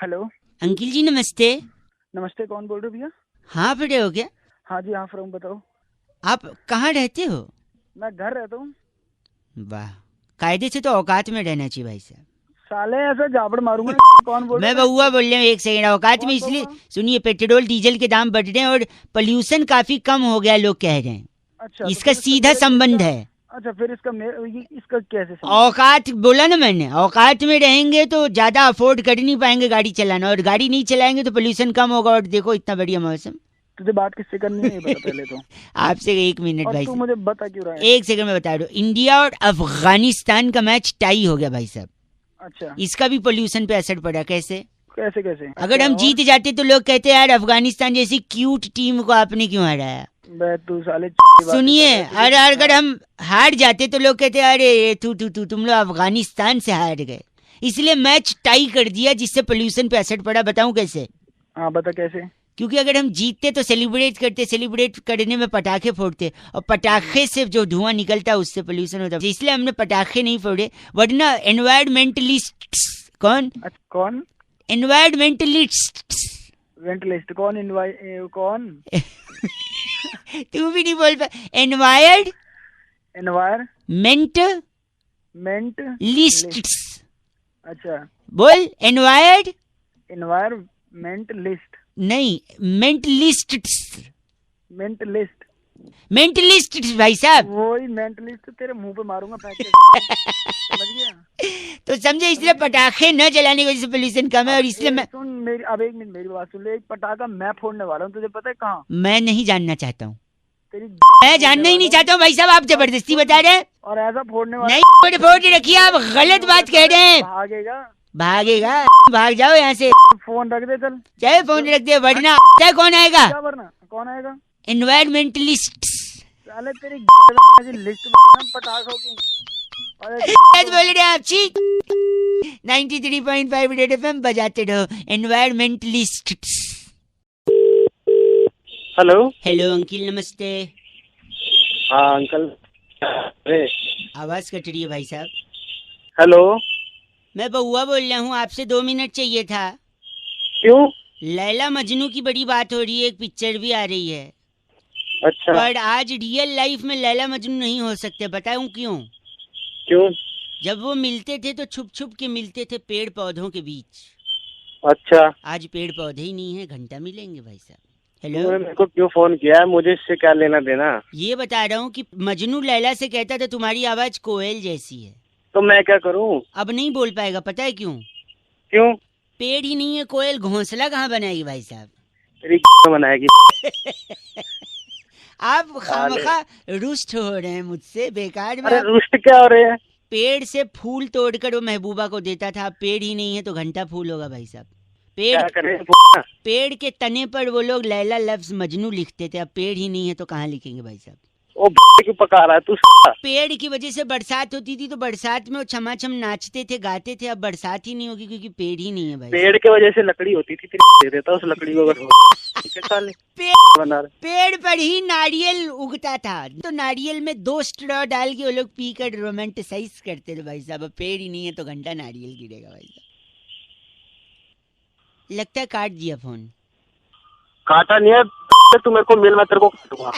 Hello. Uncle ji नमस्ते। नमस्ते, कौन बोल रहे हो भैया? हाँ पड़े हो क्या? हाँ जी, हाँ फ्रॉम बताओ। आप कहाँ रहते हो? मैं घर रहता हूँ। वाह, कायदे से तो औकात में रहना चाहिए भाई साहब। साले ऐसे जाबड़ मारूंगा। कौन बोल मैं रहे बउआ बोल रहा हूँ, एक सेकंड औकात में कौन इसलिए बउआ? सुनिए, पेट्रोल डीजल के दाम बढ़ रहे हैं और पोल्यूशन काफी कम हो गया, लोग कह रहे हैं। अच्छा, तो इसका फिर इसका सीधा संबंध है। अच्छा, फिर इसका कैसे संबंध है? औकात बोला ना मैंने, औकात में रहेंगे तो ज्यादा अफोर्ड कर नहीं पाएंगे गाड़ी चलाना, और गाड़ी नहीं चलाएंगे तो पोल्यूशन कम होगा। और देखो इतना बढ़िया मौसम। तुझे बात किससे करनी है ये बता पहले तो। आपसे एक मिनट और भाई तू साहब, मुझे बता क्यों रहा है? एक सेकंड में बता दो। इंडिया और अफगानिस्तान का मैच टाई हो गया भाई साहब। अच्छा, इसका भी पोल्यूशन पे असर पड़ा। कैसे? कैसे कैसे? अगर अच्छा, हम और जीत जाते तो लोग कहते यार अफगानिस्तान जैसी क्यूट टीम को आपने क्यों हराया। बे तू साले बातें कर सुनिए, रहा है तू। और अगर हाँ, हम हार जाते तो लोग कहते अरे तुम लोग अफगानिस्तान से हार गए। इसलिए मैच टाई कर दिया, जिससे पोल्यूशन पे असर पड़ा। बताऊं कैसे? हाँ बता कैसे। क्योंकि अगर हम जीतते तो सेलिब्रेट करते, सेलिब्रेट करने में पटाखे फोड़ते, और पटाखे से जो धुआं निकलता उससे पोल्यूशन होता, इसलिए हमने पटाखे नहीं फोड़े। वरना एनवायरमेंटलिस्ट कौन? अच्छा, कौन? एनवायरमेंटलिस्ट वेंटलिस्ट कौन? कौन? तू भी नहीं बोल पा। Environment environment list. लिस्ट। अच्छा, बोल एनवायरमेंट। Environment list. नहीं, मेंटलिस्ट। मेंटलिस्ट। मेंटलिस्ट भाई साहब। वही मेंटलिस्ट तेरे मुंह पे मारूंगा फेंक के। समझ गया? तो समझे, इसलिए पटाखे न जलाने की वजह से पोल्यूशन कम है। अब और इसलिए मैं सुन मेरी, अब एक मिनट मेरी बात सुन ले। एक पटाखा मैं फोड़ने वाला हूँ, तुझे पता है कहाँ? मैं नहीं जानना चाहता हूँ। तेरी मैं फोड़ने जानना ही नहीं वाला हूँ। चाहता हूँ भाई साहब, आप और जबरदस्ती सुन, बता रहे हैं। और ऐसा फोड़ने वाला नहीं, हूँ, फोड़ रखिए, आप गलत बात कह रहे हैं। भागेगा। भागेगा? भाग जाओ यहाँ से। फोन रख दे चल। चाहे फोन रख दे, वरना चाहे कौन आएगा? क्या वरना कौन आएगा? एनवायरमेंटलिस्ट। साले तेरी लिस्ट में पटाखों की। अरे बोल रहे हैं आप? चीज 93.5 रेड एफएम बजाते रहो। एनवायरमेंटलिस्ट। हेलो। हेलो अंकिल, नमस्ते। हाँ अंकल। अरे आवाज कट रही है भाई साहब। हेलो। मैं बउआ बोल रहा हूँ, आपसे 2 मिनट चाहिए था। क्यों? लैला मजनू की बड़ी बात हो रही है, एक पिक्चर भी आ रही है। अच्छा, पर आज रियल लाइफ में लैला मजनू नहीं हो सकते। बताऊं क्यों? क्यों? जब वो मिलते थे तो छुप छुप के मिलते थे पेड़ पौधों के बीच। अच्छा, आज पेड़ पौधे ही नहीं है, घंटा मिलेंगे भाई साहब। हेलो, तूने मेरे को क्यों फोन किया है? मुझे इससे क्या लेना देना? ये बता रहा हूँ कि मजनू लैला से कहता था तुम्हारी आवाज कोयल जैसी है। तो मैं क्या करूं? अब नहीं बोल पाएगा, पता है क्यों? क्यों? पेड़ ही नहीं है, कोयल घोंसला कहाँ बनाएगी भाई साहब? तेरी बनाएगी। आप खामखा रुष्ट हो रहे हैं मुझसे बेकार में। अरे रुष्ट क्या हो रहे हैं? पेड़ से फूल तोड़कर वो महबूबा को देता था। अब पेड़ ही नहीं है तो घंटा फूल होगा भाई साहब। पेड़ क्या करें? पेड़ के तने पर वो लोग लैला लफ्ज मजनू लिखते थे। अब पेड़ ही नहीं है तो कहाँ लिखेंगे भाई साहब? ओ क्यों पका रहा है तू? पेड़ की वजह से बरसात होती थी, तो बरसात में वो छमाछम नाचते थे, गाते थे। अब बरसात ही नहीं होगी क्योंकि पेड़ ही नहीं है भाई। पेड़ के वजह से लकड़ी होती थी, दे देता उस लकड़ी को अगर बना रहे। पेड़ पर ही नारियल उगता था, तो नारियल में 2 स्ट्रॉ डाल के वो लोग पीकर रोमांटिसाइज करते थे भाई साहब। अब पेड़ ही नहीं है तो घंटा नारियल गिरेगा भाई साहब। लगता है काट दिया फोन। काटा नहीं है, तू मेरे को मिल, मैं तेरे को काटूंगा।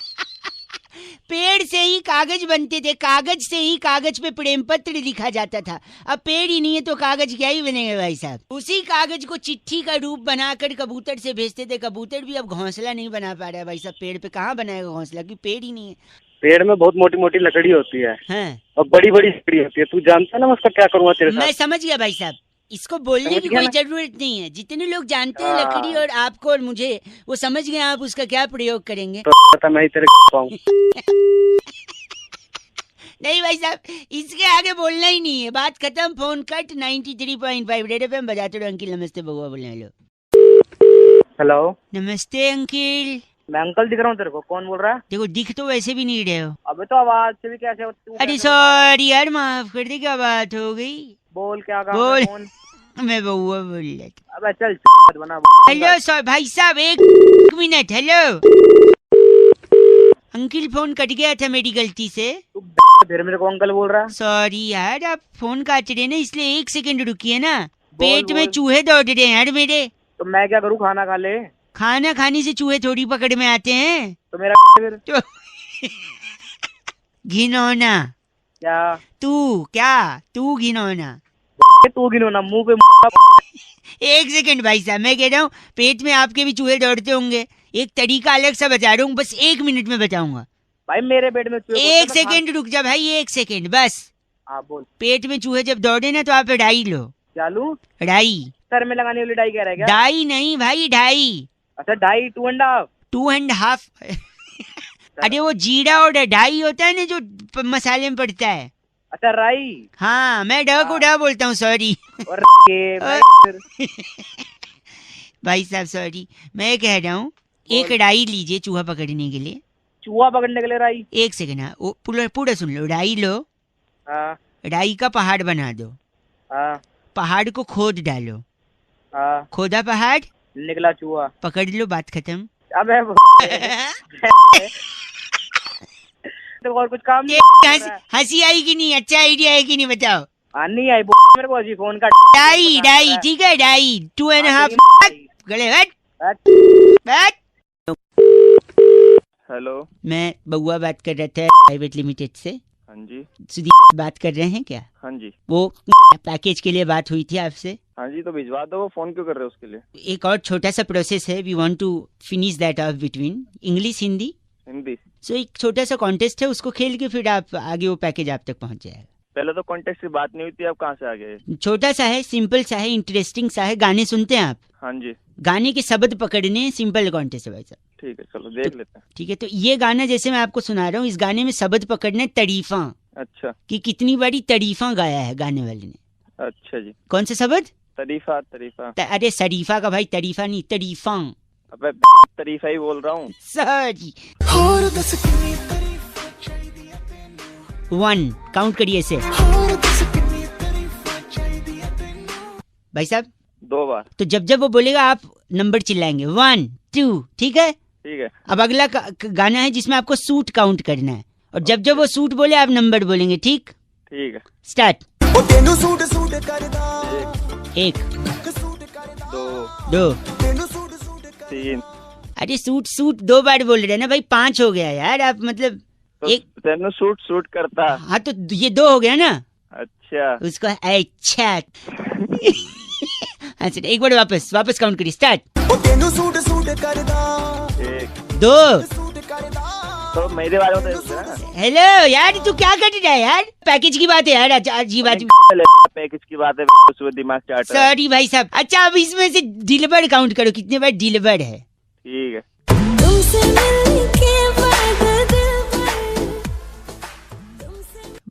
पेड़ से ही कागज बनते थे, कागज से ही कागज पे प्रेम पत्र लिखा जाता था। अब पेड़ ही नहीं है तो कागज क्या ही बनेगा भाई साहब? उसी कागज को चिट्ठी का रूप बनाकर कबूतर से भेजते थे। कबूतर भी अब घोंसला नहीं बना पा रहा है भाई साहब। पेड़ पे कहाँ बनाएगा घोंसला, क्योंकि पेड़ ही नहीं है। पेड़ में बहुत मोटी मोटी लकड़ी होती है। हाँ, और बड़ी बड़ी लकड़ी होती है। तू जानता है ना मैं उसका क्या करूँगा तेरे मैं साथ? समझ गया भाई साहब। इसको बोलने समझ की गया कोई ना? जरूरत नहीं है। जितने लोग जानते हैं हाँ। लकड़ी और आपको और मुझे, वो समझ गए आप उसका क्या प्रयोग करेंगे। तो पता मैं ही तेरे पाऊँ। नहीं भाई साहब, इसके आगे बोलना ही नहीं है। बात खत्म, फोन कट। 93.5 रेड एफएम बजाते रहो। अंकिल नमस्ते, बउआ बोलने। हेलो। हेलो। नमस्ते अंकिल। मैं अंकल दिख रहा हूँ तेरे को? कौन बोल रहा है? देखो, दिख तो वैसे भी नहीं रहे हो। अबे तो आवाज से भी कैसे? अरे सॉरी यार, माफ कर दे, क्या बात हो गई? बोल क्या काम बोल। है? कौन? मैं बउआ बोल रहा था। अबे चल बना। हेलो सर भाई साहब, एक minute. Hello uncle, phone cut गया था मेरी गलती से। तू फिर मेरे को अंकल बोल रहा है? सॉरी यार, आप फोन काट रहे ना, इसलिए 1 सेकंड रुकिए ना। पेट में बोल। चूहे दौड़ रहे हैं यार मेरे। तो मैं क्या करूँ, खाना खा ले। खाना खाने से चूहे थोड़ी पकड़ में आते हैं। तो मेरा फिर तो घिनौना क्या तू घिनौना। तू गिनो ना मुंह पे। एक सेकंड भाई साहब, मैं कह रहा हूँ पेट में आपके भी चूहे दौड़ते होंगे। एक तरीका अलग सा बता रहा हूँ, बस 1 मिनट में बताऊंगा। भाई मेरे पेट में चूहे एक घुसते, मैं सेकंड रुक जा भाई, 1 सेकंड बस। हाँ बोल। पेट में चूहे जब दौड़े ना तो आप डाई लो। क्या लूं? डाई। सर में लगाने वाली डाई कह रहा है क्या? डाई नहीं भाई, ढाई। अच्छा 2.5 2.5। 2.5 अरे वो जीरा और ढाई होता है ना जो मसाले में पड़ता है। अच्छा राई। हाँ मैं ढ को ढ बोलता हूँ, सॉरी। और भाई साहब सॉरी, मैं कह रहा हूँ एक डाई लीजिए चूहा पकड़ने के लिए। चूहा पकड़ने के लिए राई? 1 सेकंड, हाँ वो पूरा सुन लो। डाई लो, हाँ डाई का पहाड़ बना दो, हाँ पहाड़ को खोद डालो, हाँ। खोदा पहाड़, निकला चूहा। पकड़ लो, बात खत्म। अबे तो और कुछ काम नहीं हंसी आई कि नहीं, अच्छा आइडिया है कि नहीं बताओ। नहीं आई मेरे को अजी फोन का। डाई ठीक है, डाई 2.5 गले बैठ। हेलो, मैं बउआ बात कर रहा था प्राइवेट लिमिटेड से। हाँ जी। सुधीर बात कर रहे हैं क्या? हाँ जी। वो पैकेज के लिए बात हुई थी आपसे। हाँ जी, तो भिजवा दो। वो फोन क्यों कर रहे हो उसके लिए? एक और छोटा सा प्रोसेस है, we want to finish that of between English Hindi. Hindi. So एक छोटा सा कॉन्टेस्ट है, उसको खेल के फिर आप आगे वो पैकेज आप तक पहुंच जाएगा। पहले तो कॉन्टेस्ट की बात नहीं हुई थी, अब कहाँ से आ गए? छोटा सा है, सिंपल सा है, इंटरेस्टिंग सा है। गाने सुनते हैं आप? हाँ जी। गाने के शब्द पकड़ने, सिंपल कॉन्टेस्ट है भाई साहब। ठीक है, चलो देख लेते हैं। ठीक है, तो ये गाना जैसे मैं आपको सुना रहा हूँ, इस गाने में शब्द पकड़ने तारीफा। अच्छा। कि कितनी बड़ी तारीफा गाया है गाने वाले ने। अच्छा जी। कौन सा शब्द? तरीफा। तरीफा। अरे शरीफा का भाई, तारीफा नहीं, तारीफा। अबे तरीफा ही बोल रहा हूँ। सॉरी। 1 काउंट करिए इसे भाई साहब। 2 बार। तो जब जब वो बोलेगा आप नंबर चिल्लाएंगे 1 2, ठीक है? ठीक है। अब अगला गाना है जिसमें आपको सूट काउंट करना है, और जब जब वो सूट बोले आप नंबर बोलेंगे, ठीक? ठीक है। स्टार्ट। 1 2 3। अरे सूट 2 बार बोल रहे हैं ना भाई, 5 हो गया यार। आप मतलब तो एक तेनू सूट करता। हाँ तो ये 2 हो गया ना। अच्छा। उसको अच्छा अच्छा एक बार वापस काउंट करिए। स्टार्ट। 1 2। तो मेरे बारे में तो ना। हेलो यार, तू क्या कर रहा है यार? पैकेज की बात है यार, अजीब अजीब। पैकेज की बात है, सुबह दिमाग चाट रहा है। सॉरी भाई साहब। अच्छा अब इसमें से डिलीवर्ड काउंट करो, कितने बार डिलीवर्ड है। ठीक है।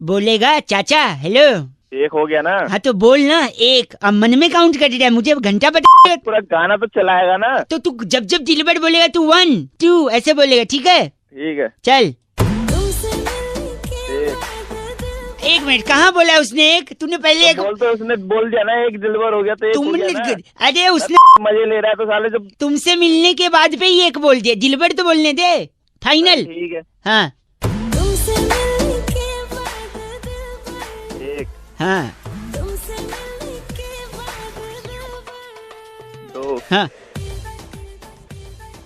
बोलेगा चाचा हेलो। 1 हो गया ना? हाँ तो बोल ना 1। अब मन में काउंट कर रहा है, मुझे अब घंटा बता। पूरा गाना तो चलाएगा ना? तो तू जब जब डिलीवर्ड बोलेगा तू 1 2 ऐसे बोलेगा, ठीक है? ठीक है। चल। 1 मिनट, कहाँ बोला उसने 1? तूने पहले एक बोल, तो उसने बोल दिया ना, 1 डिलीवर हो गया तो 1 हो गया ना? अरे उसने मजे ले रहा है तो साले जब तुमसे मिलने के बाद पे ही 1 बोल दिया। डिलीवर्ड तो बोलने दे, फाइनल। ठीक है। हाँ 1 हाँ 2 हाँ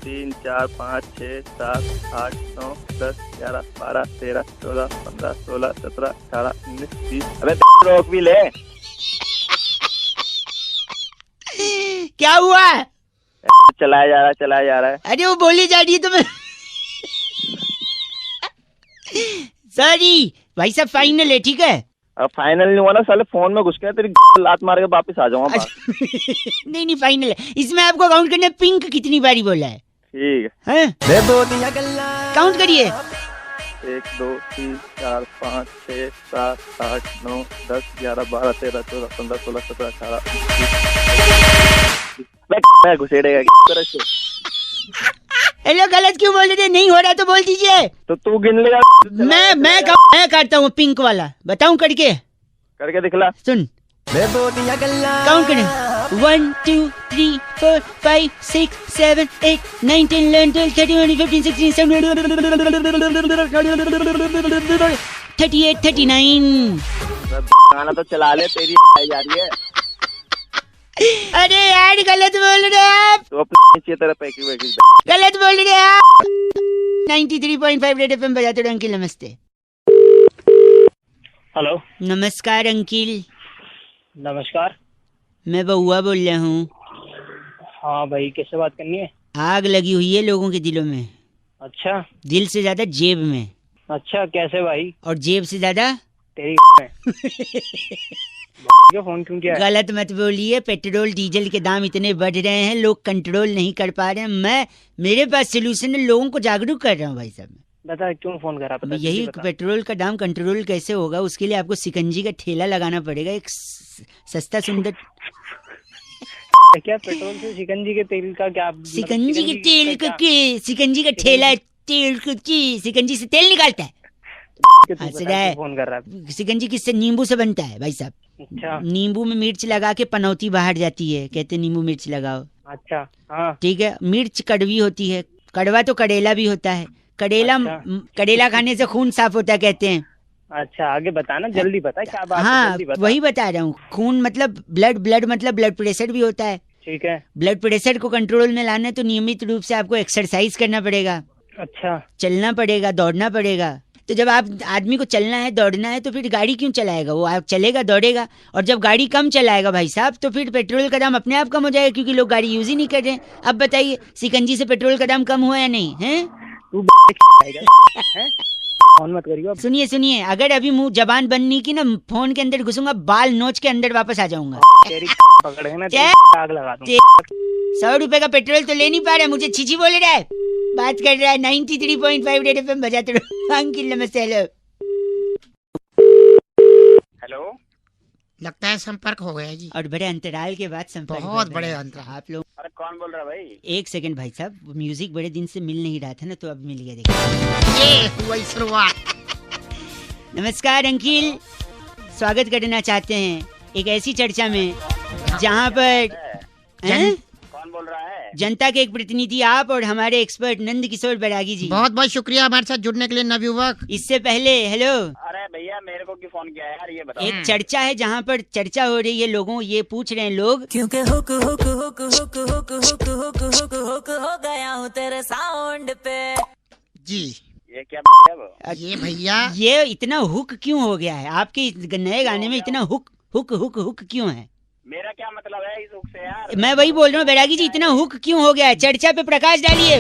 3 4 5 6 7 8 9 10 11 12 13 14 15 16 17 18 19 20। अबे रोक भी ले। क्या हुआ? चलाया जा रहा है। अरे वो बोली जा रही है तो मैं सॉरी भाई साहब, फाइनल है, ठीक है? अब फाइनल नहीं हुआ ना साले, फोन में घुस के तेरी लात मार के वापस आ जाऊंगा। नहीं फाइनल है। इसमें आपको काउंट करना है पिंक कितनी बारी बोला है। ठीक है, काउंट करिए। 1 2 3 4 5 6 7 8 9 10 11 12 13 14 15 16 17 18 घुसेड़ेगा। हेलो, गलत क्यों बोल रहे थे? नहीं हो रहा तो बोल दीजिए। तो तू गिन लेगा। मैं करता हूँ पिंक वाला, बताऊं करके दिखला। सुन, काउंट करें 1 2 3 4 5 6 7 8 9 10 11 12 13 14 15 16 17 38 39। गाना तो चला ले, तेरी जा रही है। अरे यार गलत बोल रहे हैं आप, तो अपने नीचे तेरा पैकेज वैकेज गलत बोल रहे हैं आप। 93.5 रेड एफएम बजाते रहो अंकिल, नमस्ते। हेलो, नमस्कार अंकिल, नमस्कार। मैं बउआ बोल रहा हूँ। हाँ भाई, किससे बात करनी है? आग लगी हुई है लोगों के दिलों में, अच्छा दिल से ज्यादा जेब में, अच्छा, कैसे भाई? और जेब से ज्यादा तेरी में। क्यों फोन क्यों किया है? गलत मत बोलिए, पेट्रोल डीजल के दाम इतने बढ़ रहे हैं, लोग कंट्रोल नहीं कर पा रहे हैं। मेरे पास सोल्यूशन है, लोगों को जागरूक कर रहा हूँ भाई साहब। बता क्यों फोन करा? पता यही पेट्रोल का दाम कंट्रोल कैसे होगा, उसके लिए आपको सिकंजी का ठेला लगाना पड़ेगा, एक सस्ता सुंदर। क्या पेट्रोल से शिकंजी के तेल का क्या? सिकंजी के तेल का सिकंजी का ठेला तेल की सिकंजी से तेल निकालता है। हंस रहा है। फोन कर रहा है? सिकंजी किससे? नींबू से बनता है भाई साहब। अच्छा, नींबू में मिर्च लगा के पनौती बाहर जाती है, कहते नींबू मिर्च लगाओ। अच्छा, हाँ ठीक है, मिर्च कड़वी होती है, कड़वा तो कड़ेला भी होता है, कड़ेला खाने से खून साफ होता है कहते हैं। अच्छा, आगे बताना, जल्दी बता क्या बात है, हाँ जल्दी बता। वही बता रहा हूँ, खून मतलब ब्लड मतलब ब्लड प्रेशर भी होता है। ठीक है, ब्लड प्रेशर को कंट्रोल में लाना है तो नियमित रूप से आपको एक्सरसाइज करना पड़ेगा, अच्छा चलना पड़ेगा, दौड़ना पड़ेगा। तो जब आप आदमी को चलना है दौड़ना है तो फिर गाड़ी क्यों चलाएगा? वो आप चलेगा दौड़ेगा, और जब गाड़ी कम चलाएगा भाई साहब तो फिर पेट्रोल का दाम अपने आप कम हो जाएगा, क्योंकि लोग गाड़ी यूज ही नहीं कर रहे हैं। अब बताइए, सिकंजी से पेट्रोल का दाम कम हुआ या नहीं है? तू फोन मत करियो। सुनिए, अगर अभी मुंह जबान बननी की ना, फोन के अंदर घुसूंगा, बाल नोच के अंदर वापस आ जाऊंगा। तेरी पकड़ है ना, क्या? आग लगा दूं। 100 रुपए का पेट्रोल तो ले नहीं पा रहा, मुझे छीछी बोल रहा है। बात कर रहा है 93.5 रेड एफएम बजाते रहो अंकिल, नमस्ते। हेलो, लगता है संपर्क हो गया जी। और बड़े अंतराल के बाद संपर्क, बहुत बड़े अंतराल। आप लोग। अरे कौन बोल रहा है भाई? एक सेकंड भाई साहब, म्यूजिक बड़े दिन से मिल नहीं रहा था ना, तो अब मिल गया। देखिए, ये हुई शुरुआत। नमस्कार अंकिल, स्वागत करना चाहते हैं एक ऐसी चर्चा में जहां पर कौन बोल रहा है? जनता के एक प्रतिनिधि आप और हमारे एक्सपर्ट नंद किशोर बैरागी जी। बहुत बहुत शुक्रिया हमारे साथ जुड़ने के लिए नवयुवक। इससे पहले हेलो, अरे भैया मेरे को क्यों फोन किया है यार, ये बताओ। एक चर्चा है जहां पर चर्चा हो रही है, लोगों ये पूछ रहे हैं लोग, क्योंकि hook hook hook hook hook hook hook hook hook हो गया हूँ तेरे साउंड पे। जी ये क्या है वो? ये भैया, ये इतना हुक क्यों हो गया है आपके इस नए गाने में? इतना हुक हुक हुक हुक क्यों है? मेरा क्या मतलब है इस हुक से यार? मैं वही बोल रहा हूँ बैरागी जी, इतना हुक क्यों हो गया है? चर्चा पे प्रकाश डालिए।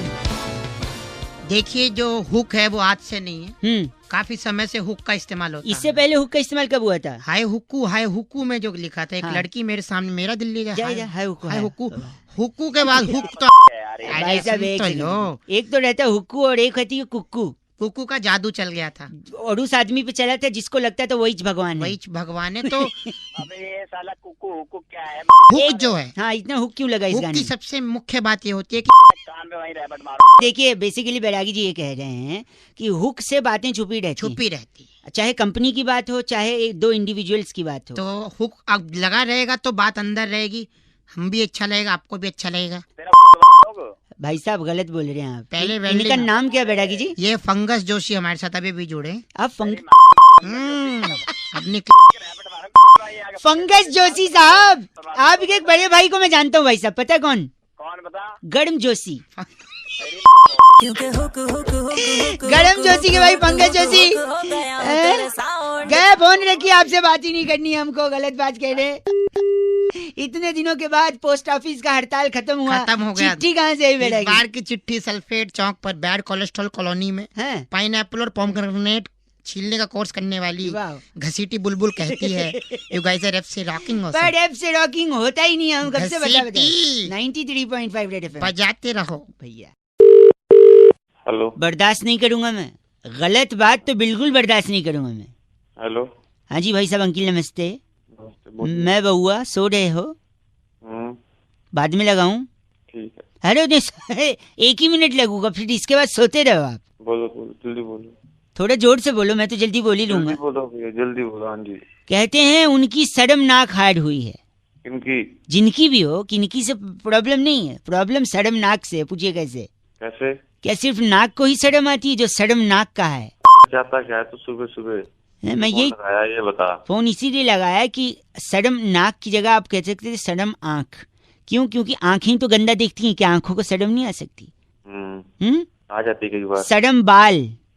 देखिए जो हुक है वो आज से नहीं है, काफी समय से हुक का इस्तेमाल होता है। इससे पहले हुक का इस्तेमाल कब हुआ था? हाय हुक्कू में जो लिखा था, एक हाँ। लड़की मेरे सामने, मेरा दिल ले जा, हाय हुक्कू, हाय हाय हुक्कू, हुक्कू। हुक्कू के बाद हुक तो यार भाई साहब एक तो सेकंड। लो, एक तो रहता है हुक्कू और एक होती है कुक्कू। हुक्कू का जादू चल गया था, और उस आदमी पे चला था जिसको लगता था वही भगवान है। वही भगवान है। तो अबे ये साला कुकू हुकू क्या है? हुक जो है, हाँ, इतना हुक क्यों लगा इस हुक गाने की में? सबसे मुख्य बात ये होती है कि कान पे वही रैबट मारो। देखिए, बेसिकली बैरागी जी ये कह रहे हैं कि हुक से बातें छुपी रहती हैं। छुपी रहती है, चाहे कंपनी की बात हो, चाहे एक दो इंडिविजुअल्स की बात हो। तो हुक अब लगा रहेगा तो बात अंदर रहेगी, हम भी अच्छा लगेगा, आपको भी अच्छा लगेगा। तेरा लोग भाई साहब गलत बोल रहे हैं आप। पहले इनका नाम क्या है बैरागी जी? ये फंगस जोशी हमारे साथ अभी भी जुड़े। आप अपनी रैबट मारो। फंगस जोशी साहब, आपके एक बड़े भाई को मैं जानता हूँ भाई साहब, पता है कौन? कौन बता? गर्म जोशी। क्योंकि हुक हुक हुक गरम जोशी के भाई पंकज जोशी हो गया हूँ तेरे साउंड। गए फोन रखिए, आपसे बात ही नहीं करनी है हमको, गलत बात कह रहे। इतने दिनों के बाद पोस्ट ऑफिस का हड़ताल खत्म हुआ, खत्म हो गया। चिट्ठी कहाँ से आई इस बैठेगी? बार की चिट्ठी सल्फेट चौक पर बैड कोलेस्ट्रॉल कॉलोनी में हैं? पाइनएप्पल और पोमग्रेनेट छीलने का कोर्स करने वाली वाह। घसीटी बुलबुल कहती है, यू गाइस आर एफ से रॉकिंग हो, पर एफ से रॉकिंग होता ही नहीं है, हम कब से बता घसीटी। 93.5 रेड एफएम बजाते रहो भैया। हेलो बर्दाश्त नहीं करूंगा मैं, गलत बात तो बिल्कुल बर्दाश्त नहीं करूंगा मैं। हेलो। हाँ जी भाई साहब, अंकिल नमस्ते। नमस्ते, बोलिए। मैं बउआ, सो रहे हो? बाद में लगाऊं? ठीक है। अरे नहीं, 1 ही मिनट लगूंगा, फिर इसके बाद सोते रहो आप। बोलो बोलो, जल्दी बोलो। थोड़ा जोर से बोलो, मैं तो जल्दी बोल ही जल्दी लूंगा। बोलो भैया, जल्दी बोलो। हाँ जी। कहते हैं उनकी शर्मनाक हार्ड हुई है। किनकी? जिनकी भी हो, किनकी से प्रॉब्लम नहीं है, प्रॉब्लम शर्मनाक से है। पूछिए कैसे? कैसे? क्या सिर्फ नाक को ही शर्म आती है जो शर्मनाक का है? जाता क्या है तो सुबह सुबह मैं कौन यही लगाया ये बता। फोन इसीलिए लगाया कि सड़म नाक की जगह आप कह सकते थे सड़म आंख। क्यों? क्योंकि आंखें तो गंदा देखती हैं, क्या आंखों को सड़म नहीं आ सकती? आ जाती कई बार। सड़म बाल,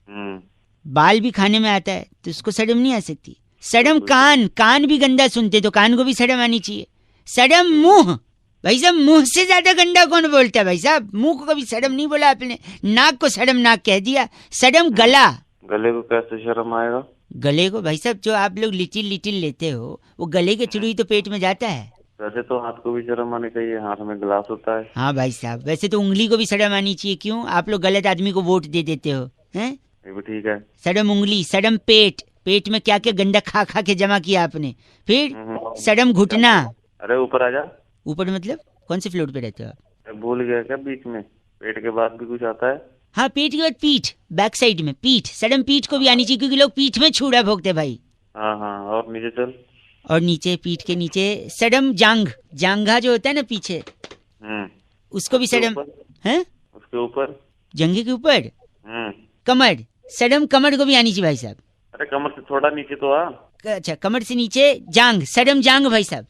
हम्म, बाल भी खाने में आता है तो उसको सड़म नहीं आ सकती। सड़म बिल्कुल। कान, कान भी गंदा सुनते तो कान को भी सड़म आनी चाहिए। सड़म मुंह, भाई साहब मुंह से ज्यादा गंदा कौन बोलता है भाई साहब? मुंह को कभी सड़म नहीं बोला आपने, नाक को सड़म नाक कह दिया। सड़म गला, गले को कैसे शर्म आएगा? गले को भाई साहब जो आप लोग लिटिल लिटिल लेते हो वो गले के थ्रू ही तो पेट में जाता है। वैसे तो हाथ को भी शर्म आनी चाहिए, हाथ में गिलास होता है। हाँ भाई साहब, वैसे तो उंगली को भी सड़म आनी चाहिए। क्यों? आप लोग गलत आदमी को वोट दे देते हो हैं? ये भी ठीक है। सड़म उंगली, सड़म पेट, पेट में क्या क्या गंदा खा खा के जमा किया आपने। फिर सड़म घुटना। अरे ऊपर आ जा। ऊपर मतलब कौन से फ्लोर पे रहते हो आप? अरे भूल गया क्या बीच में? पेट के बाद भी कुछ आता है? हाँ, पेट के बाद पीठ, बैक साइड में पीठ, सड़म पीठ को भी आनी चाहिए क्योंकि लोग पीठ में छुड़ा भोगते भाई। हाँ हाँ, और नीचे चल। और नीचे, पीठ के नीचे सड़म जांघ, जांघा जो होता है ना पीछे, उसको भी सड़म है। उसके ऊपर, जंघे के ऊपर कमर, सड़म कमर को भी आनी चाहिए भाई साहब। अरे कमर से थोड़ा नीचे तो आ। अच्छा, कमर से नीचे जांघ, सड़म जांघ भाई साहब।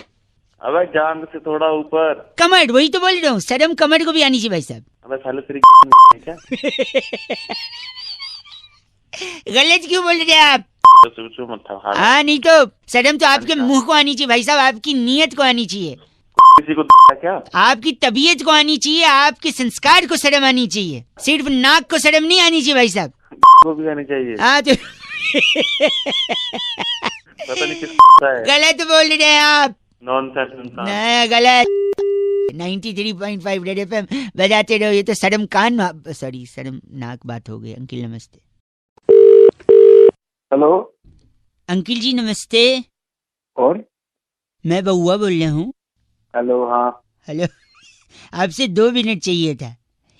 अबे जांघ से थोड़ा ऊपर कमर, वही तो बोल रहा हूँ, सड़म कमर को भी आनी चाहिए भाई साहब। अबे साले तेरी क्या? गलत क्यों बोल रहे हैं आप? तो मत था। हाँ, नहीं तो सड़म तो आपके मुंह को आनी चाहिए भाई साहब, आपकी नीयत को आनी चाहिए, किसी को क्या? आपकी तबीयत को आनी चाहिए, आपके संस्कार को शर्म आनी चाहिए। सिर्फ नाक को शर्म नहीं आनी चाहिए भाई साहब। को भी आनी चाहिए। हाँ तो पता नहीं किसका है। गलत बोल रहे हैं आप। नॉनसेंस इंसान। नहीं, गलत। 93.5 रेड एफएम बजाते रहो। ये तो शर्म कान, सॉरी शर्म नाक बात हो गई। अंकिल नमस्ते। हेलो, अंकिल जी नमस्ते, कौन? मैं बउआ बोल रहा हूँ। हेलो, हाँ हेलो, आपसे 2 मिनट चाहिए था।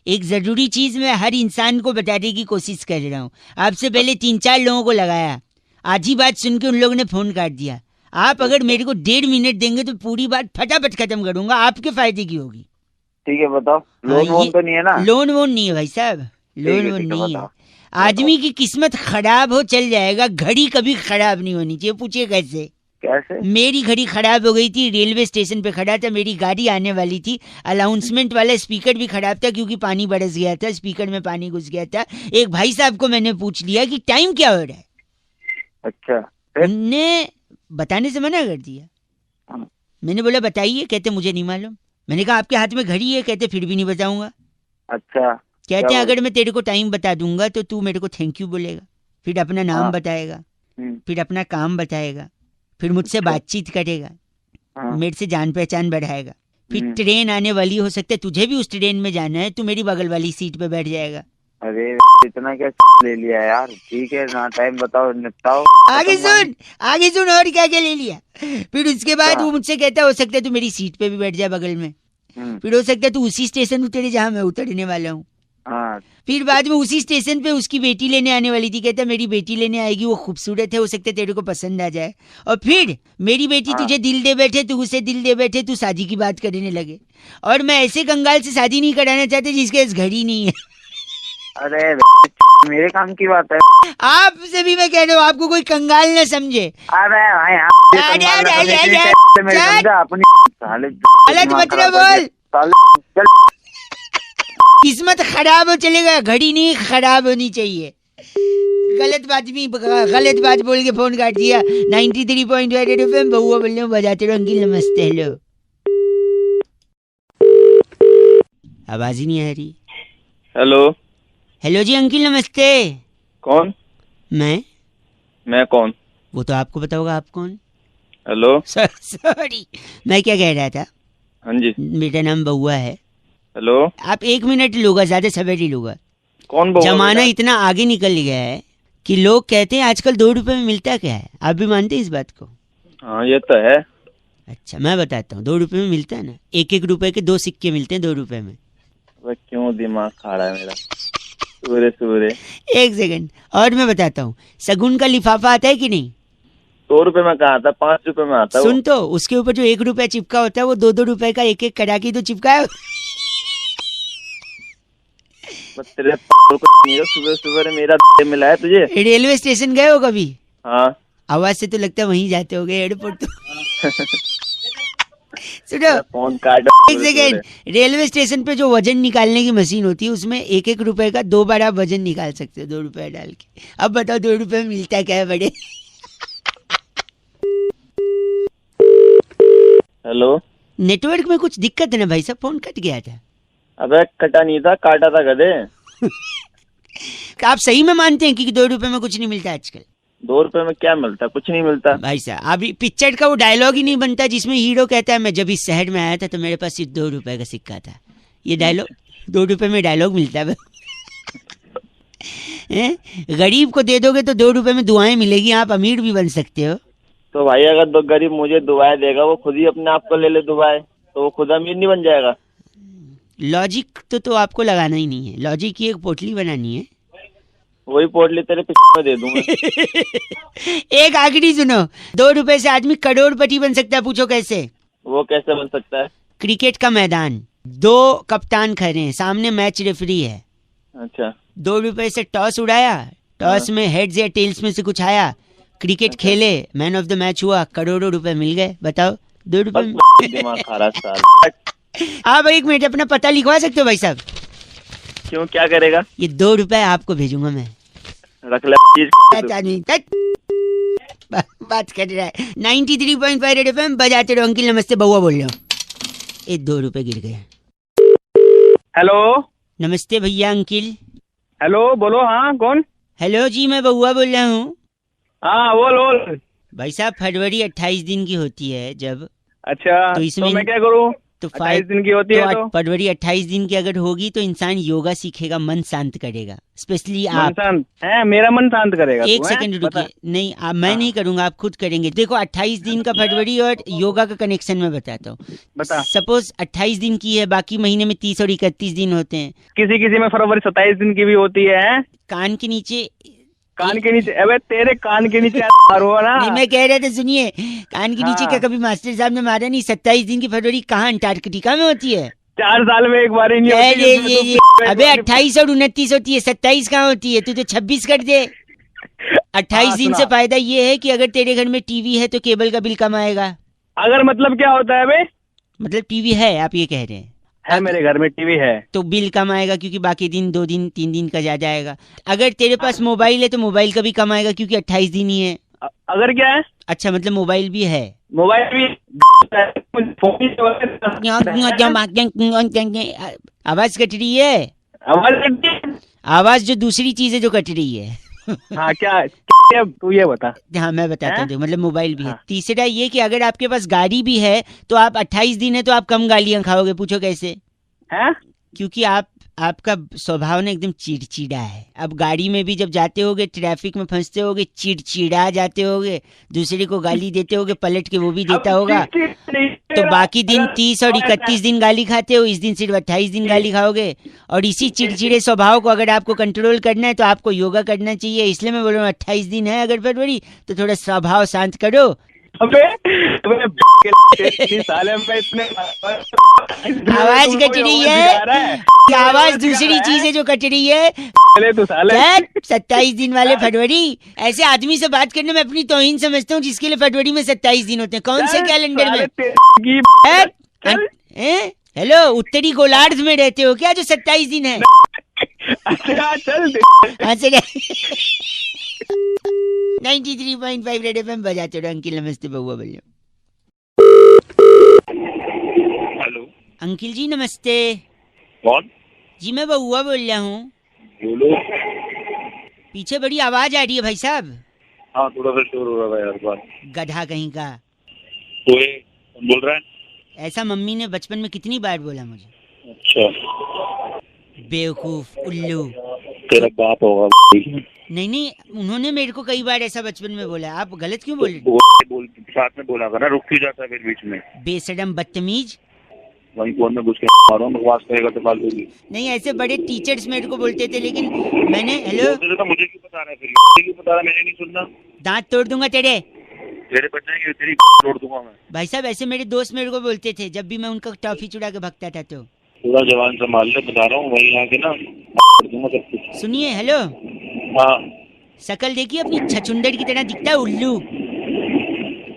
एक जरूरी चीज मैं हर इंसान को बताने की कोशिश कर रहा हूँ। आपसे पहले 3-4 लोगों को लगाया, आधी बात सुन के उन लोगों ने फोन काट दिया। आप अगर मेरे को 1.5 मिनट देंगे तो पूरी बात फटाफट खत्म करूंगा, आपके फायदे की होगी। ठीक है, बताओ। लोन वोन तो नहीं है ना? लोन वोन नहीं है भाई साहब, लोन वोन नहीं है। आदमी की किस्मत खराब हो चल जाएगा, घड़ी कभी खराब नहीं होनी चाहिए। पूछिए कैसे? कैसे? मेरी घड़ी खराब हो गई थी, रेलवे स्टेशन पे खड़ा था, मेरी गाड़ी आने वाली थी, अनाउंसमेंट वाला स्पीकर भी खराब था क्योंकि पानी बरस गया था, स्पीकर में पानी घुस गया था। एक भाई साहब को मैंने पूछ लिया कि टाइम क्या हो रहा है, अच्छा, उनने बताने से मना कर दिया। मैंने बोला बताइए, कहते मुझे नहीं मालूम। मैंने कहा आपके हाथ में घड़ी है, कहते फिर भी नहीं बताऊंगा। अच्छा, कहते हैं अगर मैं तेरे को टाइम बता दूंगा तो तू मेरे को थैंक यू बोलेगा, फिर अपना नाम हाँ। बताएगा, फिर अपना काम बताएगा, फिर मुझसे बातचीत करेगा, हाँ। मेरे से जान पहचान बढ़ाएगा, फिर ट्रेन आने वाली, हो सकता है तुझे भी उस ट्रेन में जाना है, तू मेरी बगल वाली सीट पे बैठ जाएगा। अरे इतना क्या ले लिया यार? ठीक है ना, टाइम बताओ, निपटाओ। आगे सुन और क्या क्या ले लिया। फिर उसके बाद वो मुझसे कहता हो सकता है तू मेरी सीट पे भी बैठ जाए बगल में, फिर हो सकता है तू उसी स्टेशन उतरे जहाँ मैं उतरने वाला हूँ। हाँ। फिर बाद में उसी स्टेशन पे उसकी बेटी लेने आने वाली थी, कहता मेरी बेटी लेने आएगी, वो खूबसूरत है, हो सकता है तेरे को पसंद आ जाए। और फिर मेरी बेटी तुझे दिल दे बैठे, तू उसे दिल दे बैठे, तू शादी की बात करने लगे। और मैं ऐसे कंगाल से शादी नहीं कराना चाहती जिसके पास घड़ी नहीं है। अरे मेरे काम की बात है। आपसे भी मैं कह रहा हूँ, आपको कोई कंगाल न समझे। अरे भाई, गलत मत बोल, किस्मत खराब हो चलेगा, घड़ी नहीं खराब होनी चाहिए। गलत बात बोल के फोन काट दिया। 93.5 रेड एफएम बउआ बोल रहे हो, बजाते रहो। अंकिल नमस्ते। हेलो, आवाज ही नहीं आ रही। हेलो हेलो जी अंकिल नमस्ते। कौन? मैं कौन? वो तो आपको पता होगा, आप कौन? हेलो सॉरी, मैं क्या कह रहा था, हाँ जी, मेरा नाम बउआ है। हेलो, आप 1 मिनट लूंगा, ज्यादा समय नहीं लूंगा। कौन बउआ? जमाना इतना आगे निकल गया है कि लोग कहते हैं आजकल 2 रुपए में मिलता क्या है। आप भी मानते हैं इस बात को? हाँ ये तो है। अच्छा मैं बताता हूँ, 2 रुपए में मिलता है ना, 1-1 रुपए के 2 सिक्के मिलते हैं 2 रुपए में। क्यों दिमाग खा रहा है मेरा सूरे? 1 सेकंड और मैं बताता हूँ, शगुन का लिफाफा आता है कि नहीं? 2 रुपए में कहा था, 5 रुपए में आता है। सुन तो, उसके ऊपर जो 1 रुपया चिपका होता है वो 2-2 रुपए का 1-1 कड़ा की तो चिपका है। तेरे सुबह सुबह मेरा मिला है तुझे? रेलवे स्टेशन गए हो कभी? हाँ आवाज से तो लगता है वहीं जाते होगे एयरपोर्ट तो। सुनो फोन काट। एक सेकेंड, रेलवे स्टेशन पे जो वजन निकालने की मशीन होती है उसमें 1-1 रुपए का 2 बार आप वजन निकाल सकते हो, 2 रुपए डाल के। अब बताओ 2 रुपए में मिलता क्या है बड़े? हेलो। नेटवर्क में कुछ दिक्कत है ना भाई साहब, फोन कट गया था। अबे कटा नहीं था, काटा था गधे। आप सही में मानते हैं कि 2 रुपए में कुछ नहीं मिलता आजकल? 2 रुपए में क्या मिलता, कुछ नहीं मिलता भाई साहब। अभी पिक्चर का वो डायलॉग ही नहीं बनता जिसमें हीरो कहता है मैं जब इस शहर में आया था तो मेरे पास सिर्फ 2 रुपए का सिक्का था। ये डायलॉग 2 रुपए में डायलॉग मिलता है। गरीब को दे दोगे तो 2 रुपए में दुआएं मिलेगी, आप अमीर भी बन सकते हो। तो भाई अगर दो गरीब मुझे दुआएं देगा, वो खुद ही अपने आप को ले ले दुआएं, तो वो खुद अमीर नहीं बन जाएगा? लॉजिक तो आपको लगाना ही नहीं है, लॉजिक की एक पोटली बनानी है। वही पोटली तेरे में दे दूंगा। एक आखिरी सुनो, 2 रुपए से आदमी करोड़पति बन सकता है, पूछो कैसे? वो कैसे बन सकता है? क्रिकेट का मैदान, 2 कप्तान खड़े हैं, सामने मैच रेफरी है। अच्छा। 2 रुपए से टॉस उड़ाया, टॉस में हेड्स या टेल्स में से कुछ आया, क्रिकेट खेले, मैन ऑफ द मैच हुआ, करोड़ों रुपए मिल गए। बताओ 2 रुपए में। दिमाग खराब साल। आप 1 मिनट अपना पता लिखवा सकते हो भाई साहब? क्यों, क्या करेगा? ये 2 रुपए आपको भेजूंगा मैं। रख ले पता नहीं बात कर रहा है। 93.5 रेड एफएम बजाते रहो। अंकिल नमस्ते, बउआ बोल रहा हूँ। ये 2 रुपए गिर गए। हेलो। नमस्ते भैया। अंकिल हेलो, बोलो। हाँ कौन? हेलो जी, मैं बउआ बोल रहा हूँ। हाँ बोल। भाई साहब फरवरी 28 दिन की होती है जब। अच्छा, तो इसमें मैं क्या करूँ? तो 28 दिन की होती है तो फरवरी 28 दिन की अगर होगी तो इंसान योगा सीखेगा, मन शांत करेगा। स्पेशली आप है, मेरा मन शांत करेगा। एक सेकंड रुकिए। नहीं मैं नहीं करूंगा, आप खुद करेंगे। देखो 28 दिन का फरवरी और योगा का कनेक्शन मैं बताता हूँ। बता। सपोज 28 दिन की है, बाकी महीने में 30 और 31 दिन होते हैं। किसी में फरवरी 27 दिन की भी होती है। कान के नीचे अबे तेरे कान के नीचे मारो ना। नहीं, मैं कह रहा था सुनिए, कान के नीचे क्या कभी मास्टर साहब ने मारा नहीं? 27 दिन की फरवरी कहाँ अंटार्कटिका में होती है? 4 साल में एक बार ही नहीं होती। ये अबे 28 और 29 होती है, 27 कहाँ होती है? तू तो 26 कर दे। 28 दिन से फायदा ये है कि अगर तेरे घर में टीवी है तो केबल का बिल कम आएगा। अगर मतलब क्या होता है बे? मतलब टीवी है, आप ये कह रहे हैं? है, मेरे घर में टीवी है तो बिल कम आएगा क्योंकि बाकी दिन 2 दिन 3 दिन का ज्यादा आएगा। अगर तेरे पास मोबाइल है तो मोबाइल का भी कम आएगा क्योंकि 28 दिन ही है। अगर क्या है? अच्छा, मतलब मोबाइल भी है। मोबाइल भी आवाज कट रही है। आवाज जो दूसरी चीज है जो कट रही है। हाँ क्या तू ये बता। हाँ मैं बताता हूँ, मतलब मोबाइल भी है। तीसरा ये कि अगर आपके पास गाड़ी भी है तो आप 28 दिन है तो आप कम गालियां खाओगे। पूछो कैसे? है क्योंकि आपका स्वभाव ना एकदम चिड़चिड़ा है। अब गाड़ी में भी जब जाते होगे, ट्रैफिक में फंसते होगे, चिड़चिड़ा जाते होगे, दूसरे को गाली देते होगे, पलट के वो भी देता होगा, तो बाकी दिन 30 और 31 दिन गाली खाते हो, इस दिन सिर्फ 28 दिन गाली खाओगे। और इसी चिड़चिड़े स्वभाव को अगर आपको कंट्रोल करना है तो आपको योगा करना चाहिए। इसलिए मैं बोल रहा हूँ 28 दिन है अगर फरवरी तो थोड़ा स्वभाव शांत करो। साले में इतने आवाज कट रही है, आवाज दूसरी चीज है जो कट रही है। तो साले 27 दिन वाले फरवरी, ऐसे आदमी से बात करने में अपनी तौहीन समझता हूँ जिसके लिए फरवरी में 27 दिन होते हैं। कौन से कैलेंडर में? हेलो, उत्तरी गोलार्ध में रहते हो क्या जो 27 दिन है? अच्छा चल 93.5 रेड एफएम बजाते रहो। अंकिल नमस्ते, बउआ बोलिए। हेलो अंकिल जी नमस्ते। कौन? जी मैं बउआ बोल रहा हूँ। बोलो। पीछे बड़ी आवाज आ रही है भाई साहब। हाँ थोड़ा सा शोर हो रहा है यार। बात गधा कहीं का। कोई बोल रहा है? ऐसा मम्मी ने बचपन में कितनी बार बोला मुझे। अच्छा। बेवकूफ, उल्लू। तेरा बाप होगा। नहीं, उन्होंने मेरे को कई बार ऐसा बचपन में बोला। आप गलत क्यों बोल रहे? बोल साथ में बोला कर ना, रुक क्यों जाता है फिर बीच में? बेशरम, बदतमीज। वहीं फोन में घुस के मारो, बकवास करेगा तो फालतू की। नहीं, ऐसे बड़े टीचर्स मेरे को बोलते थे, लेकिन मैंने हेलो तो मुझे क्यों बता रहा है फिर? क्यों बता रहा है? मैंने नहीं सुनना। दांत तोड़ दूंगा तेरे बच जाएंगे, तेरी तोड़ दूंगा मैं। भाई साहब ऐसे मेरे दोस्त मेरे को बोलते थे जब भी मैं उनका टॉफी चुरा के भगता था। तो पूरा जवान संभाल ले, बता रहा हूँ, वहीं आके ना दूंगा सब कुछ। सुनिए, हेलो हाँ शकल देखिए अपनी, छछुंदर की तरह दिखता है, उल्लू।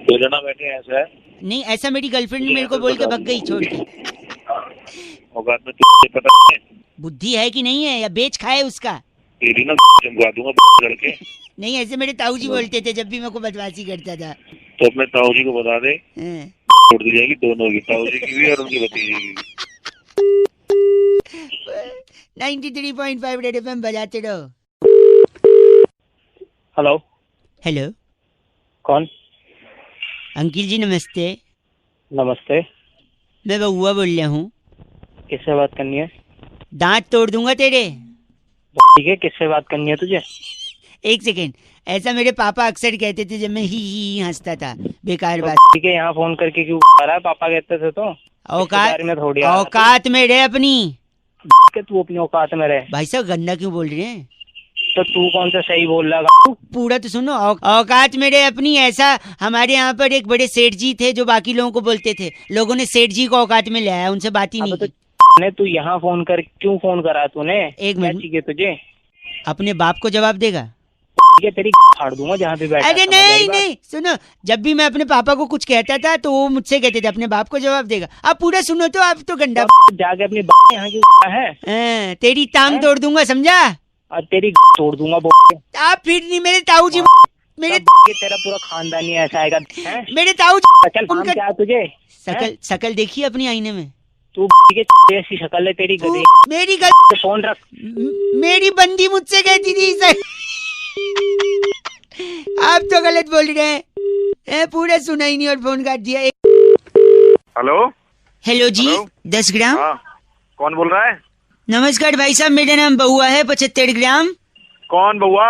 दो जना बैठे हैं ऐसा है? नहीं, ऐसा मेरी गर्लफ्रेंड मेरे को बोल के भग गई छोड़ के। औकात में पता नहीं है? बुद्धि है कि नहीं है, या बेच खाए उसका? तेरी ना जमवा दूंगा लड़के। नहीं, ऐसे मेरे ताऊ जी बोलते थे जब भी मैं को बदमाशी करता था। तो अपने ताऊ जी को बता दे, हाँ। छोड़ दी जाएगी दोनों की, ताऊ जी की भी और उनकी भतीजी की भी। 93.5 रेड एफएम बजाते रहो। हेलो, हेलो कौन? अंकिल जी नमस्ते, नमस्ते, मैं बउआ बोल रहा हूँ। किससे बात करनी है? दांत तोड़ दूंगा तेरे। ठीक है, किससे बात करनी है तुझे? एक सेकेंड, ऐसा मेरे पापा अक्सर कहते थे जब मैं ही हंसता था, बेकार बात। ठीक है, यहाँ फोन करके क्यों आ रहा है? पापा कहते थे तो औकात में थोड़ी आ रहा है औकात में रहे अपनी। कि तू अपनी औकात में रहे। भाई साहब गंदा क्यों बोल रहे हैं? तो तू कौन सा सही बोल रहा है? पूरा तो सुनो। औकात में रहे अपनी। ऐसा हमारे यहाँ पर एक बड़े सेठ जी थे जो बाकी लोगों को बोलते थे, लोगों ने सेठ जी को औकात में ले आया, उनसे बात ही नहीं की। ने तू यहाँ फोन कर क्यों फोन करा तूने? एक मिनट, चाहिए तुझे? अपने बाप को जवाब देगा? ठीक है, तेरी फाड़ दूंगा जहाँ पे बैठा। अरे नहीं नहीं, सुनो, जब भी मैं अपने पापा को कुछ कहता था तो वो मुझसे कहते थे अपने बाप को जवाब देगा। आप पूरा सुनो तो, आप तो गंदा जाके अपनी बात यहाँ क्यों है? तेरी टांग तोड़ दूंगा, समझा? और तेरी तोड़ दूंगा। आप फिर नहीं, मेरे ताऊ जी, मेरे तेरा पूरा खानदान ही ऐसा आएगा। मेरे ताऊ चल, काम क्या है तुझे? शकल देखिए अपनी आईने में। तू ऐसी शक्ल है तेरी, गधे। मेरी फोन रख। मेरी बंदी मुझसे कहती थी सर। आप तो गलत बोल रहे हैं, पूरा सुना ही नहीं और फोन काट दिया। हेलो हेलो जी, 10 ग्राम। हाँ, कौन बोल रहा है? नमस्कार भाई साहब, मेरा नाम बउआ है, 75 ग्राम। कौन बउआ?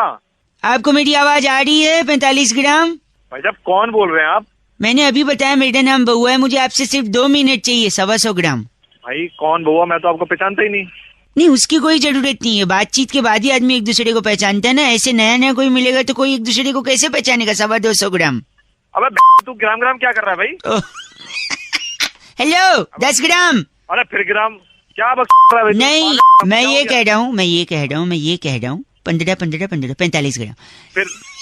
आपको मेरी आवाज आ रही है? 45 ग्राम। भाई साहब कौन बोल रहे हैं आप? मैंने अभी बताया मेरा नाम बउआ है, मुझे आपसे सिर्फ 2 मिनट चाहिए, 125 ग्राम। भाई कौन बउआ? मैं तो आपको पहचानता ही नहीं। नहीं, उसकी कोई जरूरत नहीं है, बातचीत के बाद ही आदमी एक दूसरे को पहचानता है ना। ऐसे नया नया कोई मिलेगा तो कोई एक दूसरे को कैसे पहचानेगा? 225 ग्राम। अबे तू ग्राम ग्राम क्या कर रहा है भाई? हेलो, 10 ग्राम। अरे फिर ग्राम क्या बक रहा है भाई? नहीं, मैं ये कह रहा हूँ 15 45 ग्राम।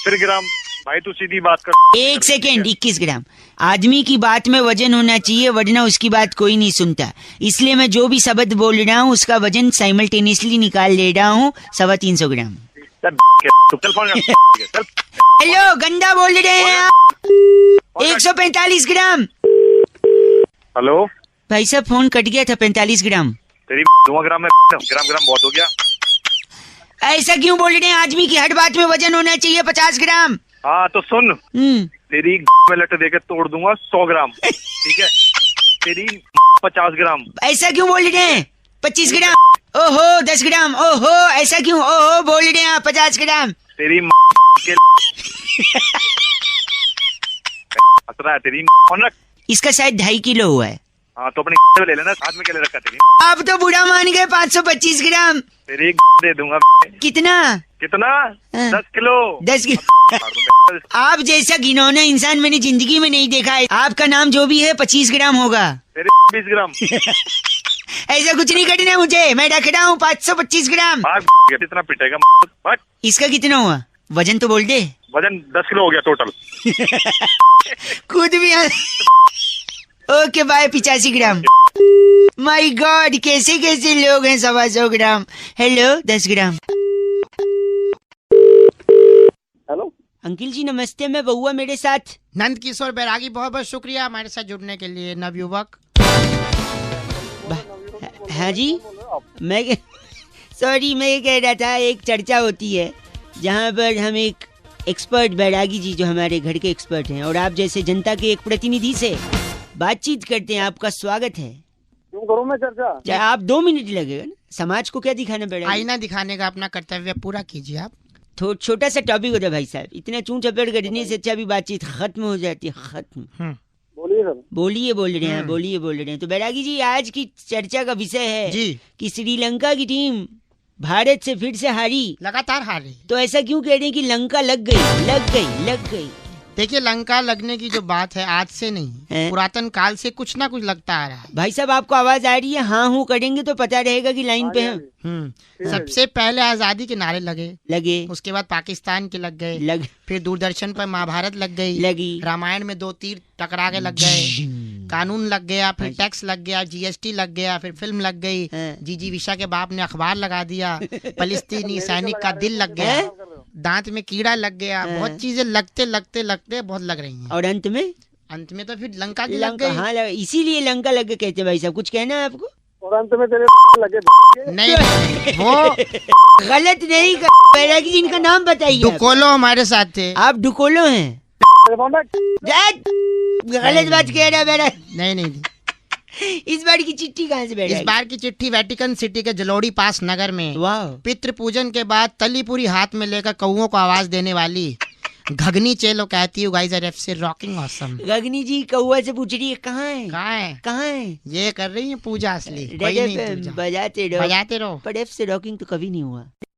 फिर ग्राम भाई, तू सीधी बात कर। 1 सेकेंड, 21 ग्राम। आदमी की बात में वजन होना चाहिए, वरना उसकी बात कोई नहीं सुनता। इसलिए मैं जो भी शब्द बोल रहा हूँ उसका वजन साइमल्टेनियसली निकाल ले रहा हूँ, 325 ग्राम। हेलो, गंदा बोल रहे हैं आप। 145 ग्राम। हेलो भाई साहब फोन कट गया था, 45 ग्राम। तेरी 2 ग्राम में ग्राम बहुत हो गया। ऐसा क्यों बोल रहे हैं? आदमी की हर बात में वजन होना चाहिए 50 ग्राम। हाँ तो सुन, तेरी में लट देकर तोड़ दूंगा 100 ग्राम, ठीक है? तेरी 50 ग्राम। ऐसा क्यों बोल रहे हैं? 25 ग्राम। ओहो 10 ग्राम। ओहो ऐसा क्यों? ओहो बोल रहे हैं आप 50 ग्राम। तेरी के है तेरी रख। इसका शायद 2.5 किलो हुआ है। हाँ तो अपने ले लेना, साथ में क्या ले रखा तेरी? आप तो बुरा मान गए। 525 ग्राम। तेरी दे दूंगा। कितना? 10 किलो। 10 किलो। आप जैसा घिनौना इंसान मैंने जिंदगी में नहीं देखा है। आपका नाम जो भी है 25 ग्राम होगा। तेरे 20 ग्राम। ऐसा कुछ नहीं करना मुझे, मैं रख रहा हूँ 525 ग्राम। कितना पिटेगा? इसका कितना हुआ? वजन तो बोल दे। वजन 10 किलो हो गया टोटल। खुद भी। Okay bye, 85 gram. My god, कैसे कैसे लोग हैं। 125 gram. Hello 10 gram. Hello uncle ji नमस्ते, मैं बउआ मेरे साथ। नंद किशोर बैरागी, बहुत बहुत शुक्रिया हमारे साथ जुड़ने के लिए, नवयुवक। हाँ जी, मैं सॉरी, मैं ये कह रहा था एक चर्चा होती है जहाँ पर हम एक एक्सपर्ट बैरागी जी जो हमारे घर के एक्सपर्ट हैं और आप जैसे जनता के एक प्रतिनिधि से बातचीत करते हैं। आपका स्वागत है। क्यों करूँ मैं चर्चा? आप 2 मिनट लगेगा ना। समाज को क्या दिखाना पड़ेगा? आईना दिखाने का अपना कर्तव्य पूरा कीजिए आप। छोटा सा टॉपिक होता है भाई साहब, इतना चूं चपेड़ करने से अच्छा भी बातचीत खत्म हो जाती है। खत्म। बोलिए सर। बोलिए बोल रहे हैं, बोलिए बोल रहे हैं। तो बैरागी जी आज की चर्चा का विषय है जी कि श्रीलंका की टीम भारत से फिर से हारी। लगातार हारी। तो ऐसा क्यों कह रहे हैं कि लंका लग गई? देखिए लंका लगने की जो बात है आज से नहीं, पुरातन काल से कुछ ना कुछ लगता आ रहा है। भाई साहब आपको आवाज आ रही है? हाँ हूँ करेंगे तो पता रहेगा कि लाइन पे हैं। सबसे पहले आजादी के नारे लगे, उसके बाद पाकिस्तान के लग गए, फिर दूरदर्शन पर महाभारत लगी, रामायण में 2 तीर टकरा के लग गए, कानून लग गया, फिर टैक्स लग गया, जीएसटी लग गया, फिर फिल्म लग गई, जीजी विशा के बाप ने अखबार लगा दिया, फलस्तीनी सैनिक का दिल लग गया, दांत में कीड़ा लग गया, बहुत चीजें लगते बहुत लग रही हैं। और अंत में तो फिर लंका की लग गई। हाँ इसीलिए लंका लग गए कहते। भाई साहब कुछ कहना है आपको? और अंत में तेरे लगे नहीं वो गलत नहीं कर, जिनका नाम बताइए। डुकोलो हमारे साथ थे। आप डुकोलो हैं? गलत बात कह रहा है मेरा। नहीं इस बार की चिट्ठी कहाँ से बैठी? इस बार की चिट्ठी वेटिकन सिटी के जलोड़ी पास नगर में। वाह। पितृ पूजन के बाद तली पूरी हाथ में लेकर कौओं को आवाज देने वाली घगनी चेलो कहती हूँ गाइस आर से रॉकिंग ऑसम। गगनी जी कौआ से पूछ रही है कहाँ है? ये कर रही है पूजा असली। बजाते रहो पर एफ से रॉकिंग तो कभी नहीं हुआ।